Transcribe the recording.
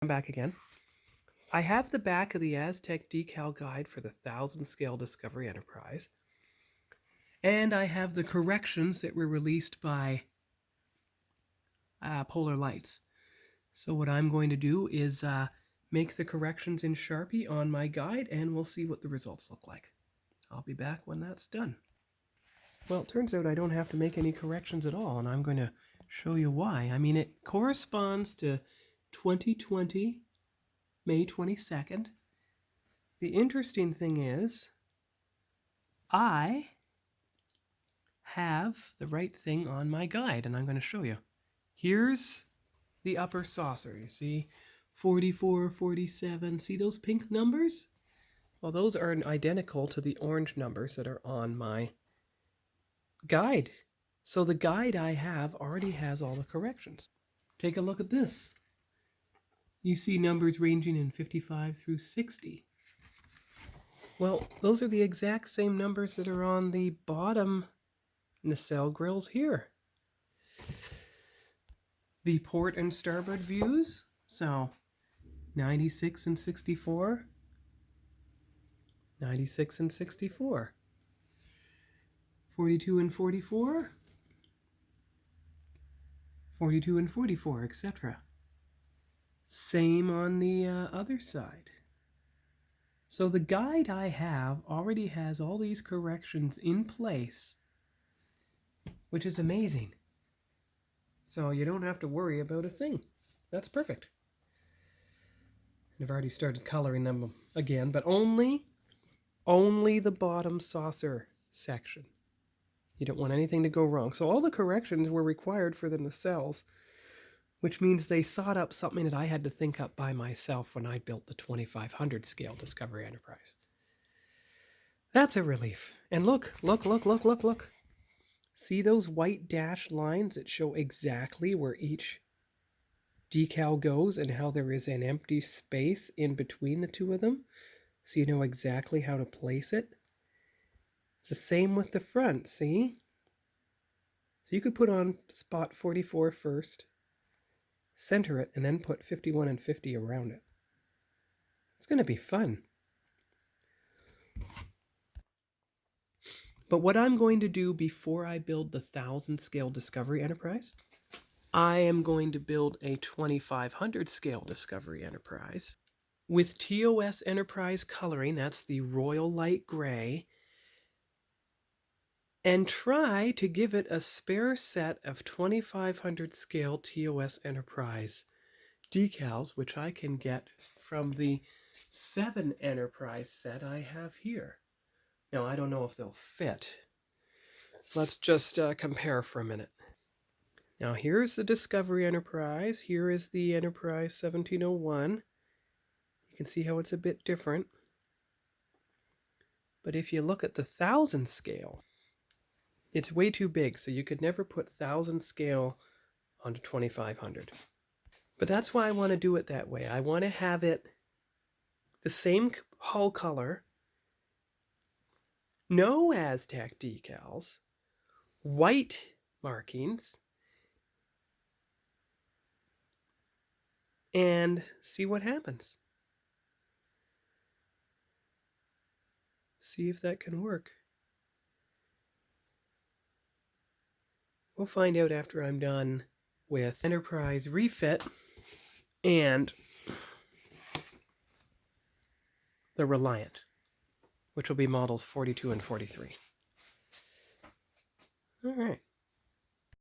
I'm back again. I have the back of the Aztec Decal Guide for the 1000 Scale Discovery Enterprise. And I have the corrections that were released by Polar Lights. So what I'm going to do is make the corrections in Sharpie on my guide, and we'll see what the results look like. I'll be back when that's done. Well, it turns out I don't have to make any corrections at all, and I'm going to show you why. I mean, it corresponds to 2020, May 22nd. The interesting thing is, I have the right thing on my guide, and I'm going to show you. Here's the upper saucer. You see 44, 47. See those pink numbers? Well, those are identical to the orange numbers that are on my guide. So the guide I have already has all the corrections. Take a look at this. You see numbers ranging in 55 through 60. Well, those are the exact same numbers that are on the bottom nacelle grills here. The port and starboard views, so 96 and 64, 96 and 64, 42 and 44, 42 and 44, etc. Same on the other side. So the guide I have already has all these corrections in place, which is amazing. So you don't have to worry about a thing. That's perfect. I've already started coloring them again, but only the bottom saucer section. You don't want anything to go wrong. So all the corrections were required for the nacelles, which means they thought up something that I had to think up by myself when I built the 2500 scale Discovery Enterprise. That's a relief. And look. See those white dashed lines that show exactly where each decal goes and how there is an empty space in between the two of them? So you know exactly how to place it. It's the same with the front, see? So you could put on spot 44 first, center it, and then put 51 and 50 around it. It's going to be fun. But what I'm going to do before I build the 1000 scale Discovery Enterprise, I am going to build a 2500 scale Discovery Enterprise with TOS Enterprise coloring, that's the royal light gray, and try to give it a spare set of 2500 scale TOS Enterprise decals, which I can get from the 7 Enterprise set I have here. Now, I don't know if they'll fit. Let's just compare for a minute. Now, here's the Discovery Enterprise. Here is the Enterprise 1701. You can see how it's a bit different. But if you look at the 1000 scale, it's way too big, so you could never put 1000 scale onto 2500. But that's why I want to do it that way. I want to have it the same hull color, no Aztec decals, white markings, and see what happens. See if that can work. We'll find out after I'm done with Enterprise Refit and the Reliant, which will be models 42 and 43. All right.